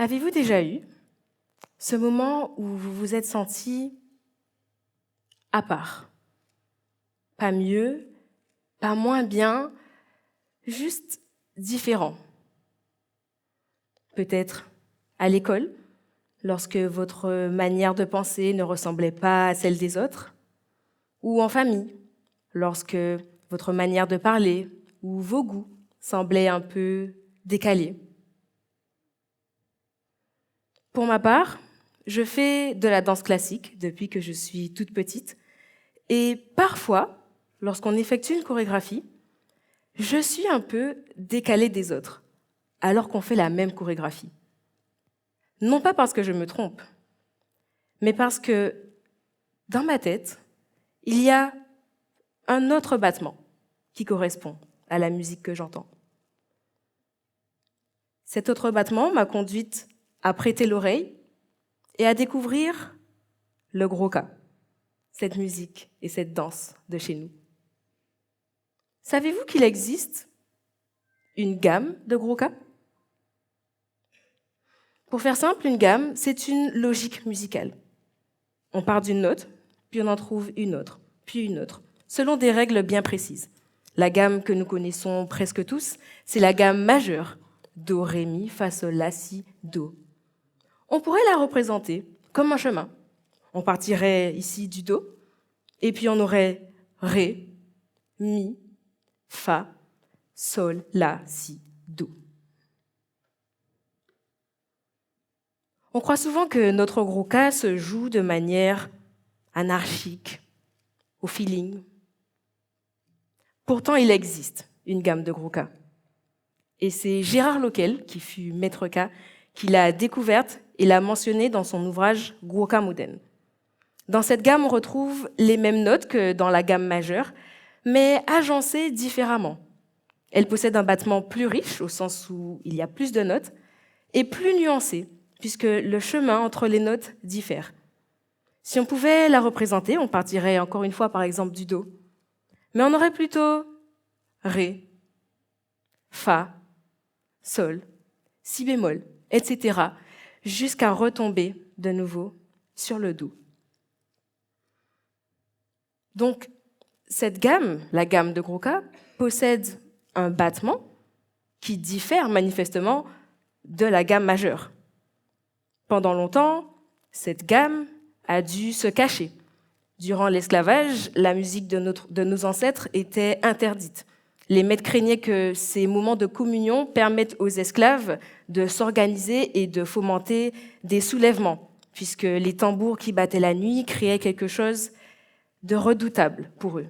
Avez-vous déjà eu ce moment où vous vous êtes senti à part? Pas mieux, pas moins bien, juste différent. Peut-être à l'école, lorsque votre manière de penser ne ressemblait pas à celle des autres, ou en famille, lorsque votre manière de parler ou vos goûts semblaient un peu décalés. Pour ma part, je fais de la danse classique depuis que je suis toute petite et parfois, lorsqu'on effectue une chorégraphie, je suis un peu décalée des autres alors qu'on fait la même chorégraphie. Non pas parce que je me trompe, mais parce que dans ma tête, il y a un autre battement qui correspond à la musique que j'entends. Cet autre battement m'a conduite à prêter l'oreille et à découvrir le Gros-Ka, cette musique et cette danse de chez nous. Savez-vous qu'il existe une gamme de Gros-Ka? Pour faire simple, une gamme, c'est une logique musicale. On part d'une note, puis on en trouve une autre, puis une autre, selon des règles bien précises. La gamme que nous connaissons presque tous, c'est la gamme majeure. Do, ré, mi, fa, sol, la, si, do. On pourrait la représenter comme un chemin. On partirait ici du do, et puis on aurait ré, mi, fa, sol, la, si, do. On croit souvent que notre Gros-Ka se joue de manière anarchique, au feeling. Pourtant, il existe une gamme de Gros-Ka. Et c'est Gérard Loquel, qui fut maître Ka, qui l'a découverte et l'a mentionnée dans son ouvrage Gros-Ka Modern. Dans cette gamme, on retrouve les mêmes notes que dans la gamme majeure, mais agencées différemment. Elle possède un battement plus riche, au sens où il y a plus de notes, et plus nuancé, puisque le chemin entre les notes diffère. Si on pouvait la représenter, on partirait encore une fois par exemple du do, mais on aurait plutôt ré, fa, sol, si bémol, etc., jusqu'à retomber de nouveau sur le do. Donc, cette gamme, la gamme de Gros-Ka, possède un battement qui diffère manifestement de la gamme majeure. Pendant longtemps, cette gamme a dû se cacher. Durant l'esclavage, la musique de nos ancêtres était interdite. Les maîtres craignaient que ces moments de communion permettent aux esclaves de s'organiser et de fomenter des soulèvements, puisque les tambours qui battaient la nuit créaient quelque chose de redoutable pour eux.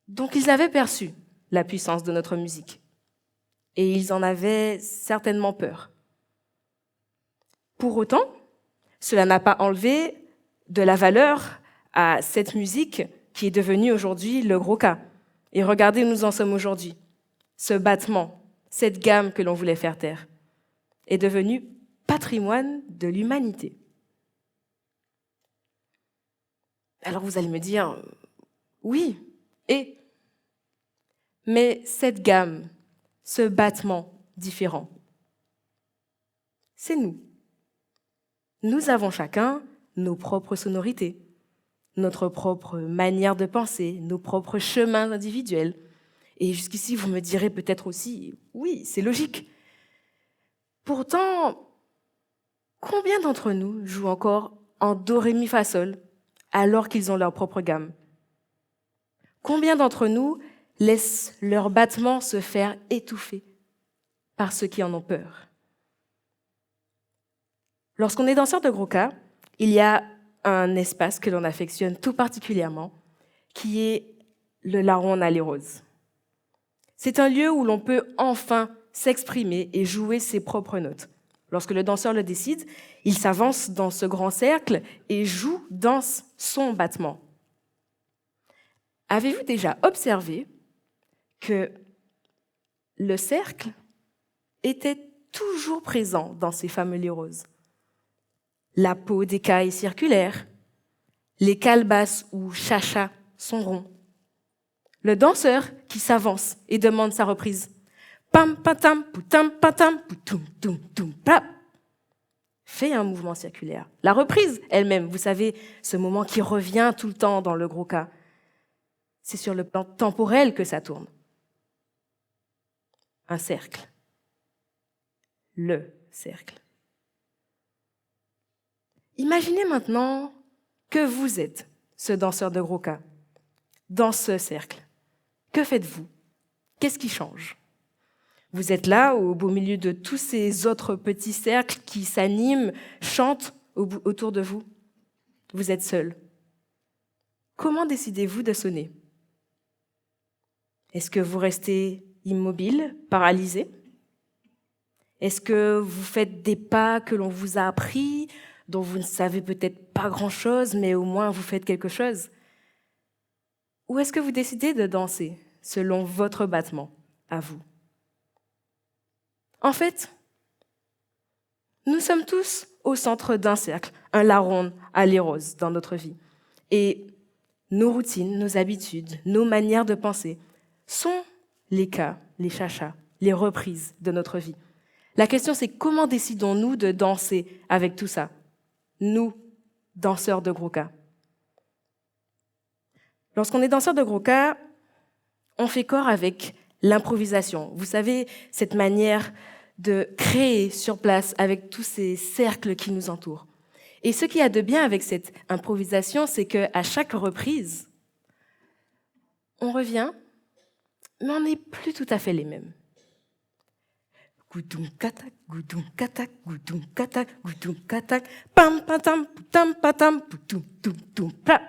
Donc ils avaient perçu la puissance de notre musique, et ils en avaient certainement peur. Pour autant, cela n'a pas enlevé de la valeur à cette musique qui est devenue aujourd'hui le Gros-Ka. Et regardez où nous en sommes aujourd'hui. Ce battement, cette gamme que l'on voulait faire taire, est devenue patrimoine de l'humanité. Alors vous allez me dire, oui, mais cette gamme, ce battement différent, c'est nous. Nous avons chacun nos propres sonorités, notre propre manière de penser, nos propres chemins individuels. Et jusqu'ici, vous me direz peut-être aussi, oui, c'est logique. Pourtant, combien d'entre nous jouent encore en do, ré, mi, fa, sol, alors qu'ils ont leur propre gamme? Combien d'entre nous laissent leur battement se faire étouffer par ceux qui en ont peur? Lorsqu'on est danseur de Gros-Ka, il y a un espace que l'on affectionne tout particulièrement, qui est le Larron Allée Rose. C'est un lieu où l'on peut enfin s'exprimer et jouer ses propres notes. Lorsque le danseur le décide, il s'avance dans ce grand cercle et joue, danse son battement. Avez-vous déjà observé que le cercle était toujours présent dans ces fameux lits roses? La peau d'écaille est circulaire, les calebasses ou chachas sont ronds. Le danseur qui s'avance et demande sa reprise. Pam, patam, poutam, patam, poutoum, toum, toum, plap. Fait un mouvement circulaire. La reprise elle-même, vous savez, ce moment qui revient tout le temps dans le gros cas, c'est sur le plan temporel que ça tourne. Un cercle. Le cercle. Imaginez maintenant que vous êtes ce danseur de gros cas, dans ce cercle. Que faites-vous? Qu'est-ce qui change? Vous êtes là, au beau milieu de tous ces autres petits cercles qui s'animent, chantent autour de vous. Vous êtes seul. Comment décidez-vous de sonner? Est-ce que vous restez immobile, paralysé? Est-ce que vous faites des pas que l'on vous a appris, dont vous ne savez peut-être pas grand-chose, mais au moins vous faites quelque chose? Ou est-ce que vous décidez de danser selon votre battement, à vous? En fait, nous sommes tous au centre d'un cercle, un larron à l'érose dans notre vie. Et nos routines, nos habitudes, nos manières de penser sont les cas, les chachas, les reprises de notre vie. La question, c'est comment décidons-nous de danser avec tout ça? Nous, danseurs de gros cas. Lorsqu'on est danseur de gros cas, on fait corps avec l'improvisation. Vous savez, cette manière de créer sur place avec tous ces cercles qui nous entourent. Et ce qu'il y a de bien avec cette improvisation, c'est qu'à chaque reprise, on revient, mais on n'est plus tout à fait les mêmes. Goudoum katak, goudoum katak, goudoum katak, goudoum katak, pam patam, poutam patam, poutoum toum toum plap.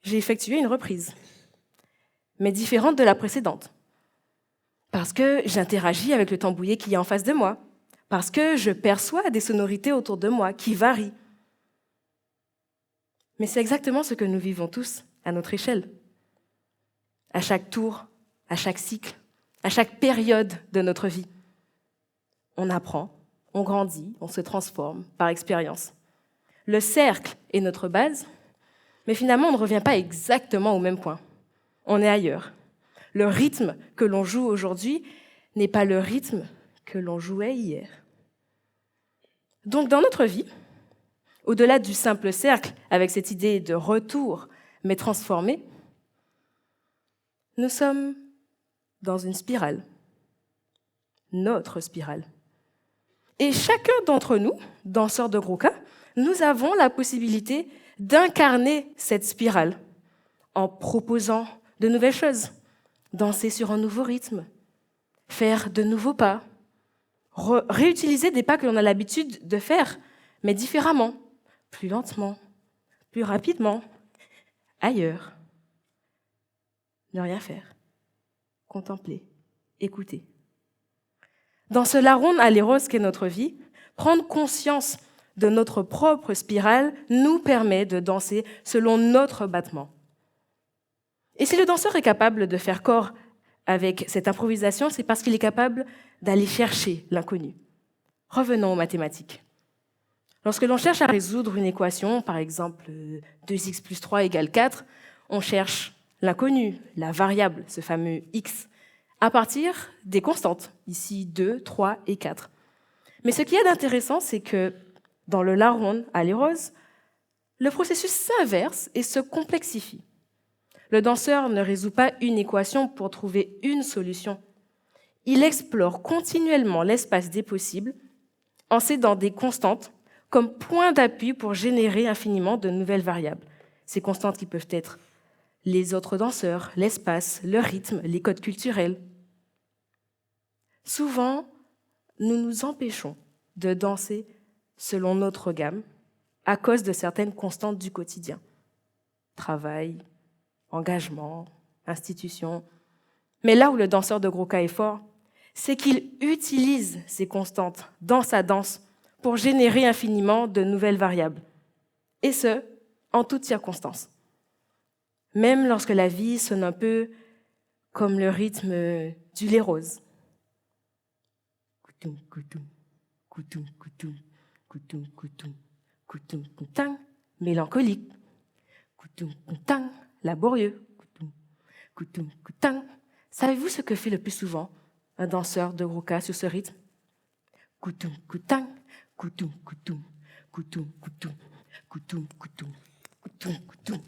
J'ai effectué une reprise, mais différente de la précédente. Parce que j'interagis avec le tambouillé qui est en face de moi. Parce que je perçois des sonorités autour de moi qui varient. Mais c'est exactement ce que nous vivons tous à notre échelle. À chaque tour, à chaque cycle, à chaque période de notre vie. On apprend, on grandit, on se transforme par expérience. Le cercle est notre base, mais finalement on ne revient pas exactement au même point. On est ailleurs. Le rythme que l'on joue aujourd'hui n'est pas le rythme que l'on jouait hier. Donc dans notre vie, au-delà du simple cercle, avec cette idée de retour, mais transformé, nous sommes dans une spirale, notre spirale. Et chacun d'entre nous, danseurs de gros cas, nous avons la possibilité d'incarner cette spirale en proposant de nouvelles choses. Danser sur un nouveau rythme, faire de nouveaux pas, réutiliser des pas que l'on a l'habitude de faire, mais différemment, plus lentement, plus rapidement, ailleurs. Ne rien faire, contempler, écouter. Dans ce larron à l'éros qu'est notre vie, prendre conscience de notre propre spirale nous permet de danser selon notre battement. Et si le danseur est capable de faire corps avec cette improvisation, c'est parce qu'il est capable d'aller chercher l'inconnu. Revenons aux mathématiques. Lorsque l'on cherche à résoudre une équation, par exemple 2x plus 3 égale 4, on cherche l'inconnu, la variable, ce fameux x, à partir des constantes, ici 2, 3 et 4. Mais ce qu'il y a d'intéressant, c'est que dans le larron à l'éros, le processus s'inverse et se complexifie. Le danseur ne résout pas une équation pour trouver une solution. Il explore continuellement l'espace des possibles en s'aidant des constantes comme point d'appui pour générer infiniment de nouvelles variables. Ces constantes qui peuvent être les autres danseurs, l'espace, le rythme, les codes culturels. Souvent, nous nous empêchons de danser selon notre gamme à cause de certaines constantes du quotidien. Travail, engagement, institution. Mais là où le danseur de gros cas est fort, c'est qu'il utilise ces constantes dans sa danse pour générer infiniment de nouvelles variables. Et ce, en toutes circonstances. Même lorsque la vie sonne un peu comme le rythme du lait rose. Coutoum, coutoum, coutoum, coutoum, coutoum, coutoum, coutoum, coutoum, mélancolique. Coutoum, coutoum, laborieux. Coutoum, coutoum, coutoum. Savez-vous ce que fait le plus souvent un danseur de Grouka sur ce rythme. Koutoum, koutang, koutoum, koutoum, koutoum, koutoum, koutoum, koutoum, koutoum, koutoum.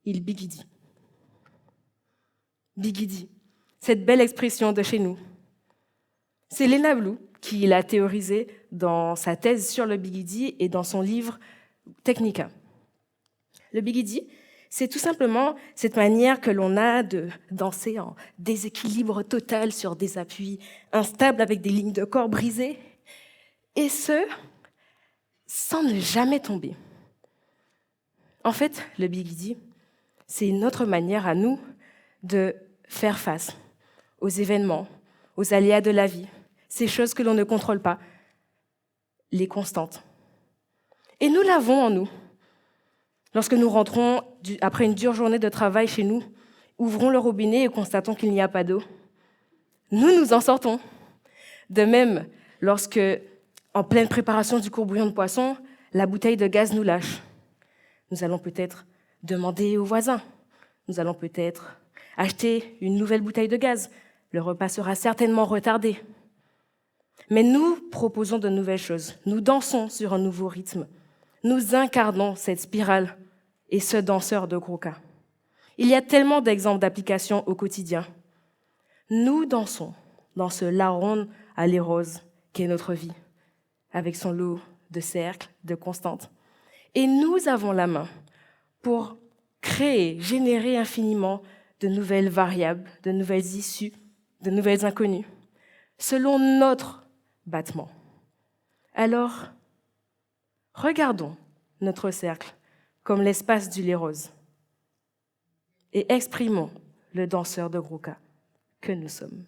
Il bigidi. Bigidi, cette belle expression de chez nous. C'est Léna Blou qui l'a théorisé dans sa thèse sur le bigidi et dans son livre Technica. Le bigidi, c'est tout simplement cette manière que l'on a de danser en déséquilibre total sur des appuis instables avec des lignes de corps brisées, et ce, sans ne jamais tomber. En fait, le bigidi, c'est notre manière à nous de faire face aux événements, aux aléas de la vie, ces choses que l'on ne contrôle pas, les constantes. Et nous l'avons en nous. Lorsque nous rentrons après une dure journée de travail chez nous, ouvrons le robinet et constatons qu'il n'y a pas d'eau, nous nous en sortons. De même, lorsque, en pleine préparation du courbouillon de poisson, la bouteille de gaz nous lâche, nous allons peut-être demander aux voisins, nous allons peut-être acheter une nouvelle bouteille de gaz. Le repas sera certainement retardé. Mais nous proposons de nouvelles choses. Nous dansons sur un nouveau rythme. Nous incarnons cette spirale et ce danseur de Grouka. Il y a tellement d'exemples d'applications au quotidien. Nous dansons dans ce la ronde à les roses qu'est notre vie, avec son lot de cercles, de constantes. Et nous avons la main pour créer, générer infiniment de nouvelles variables, de nouvelles issues, de nouvelles inconnues, selon notre battement. Alors, regardons notre cercle comme l'espace du lait rose et exprimons le danseur de Grouka que nous sommes.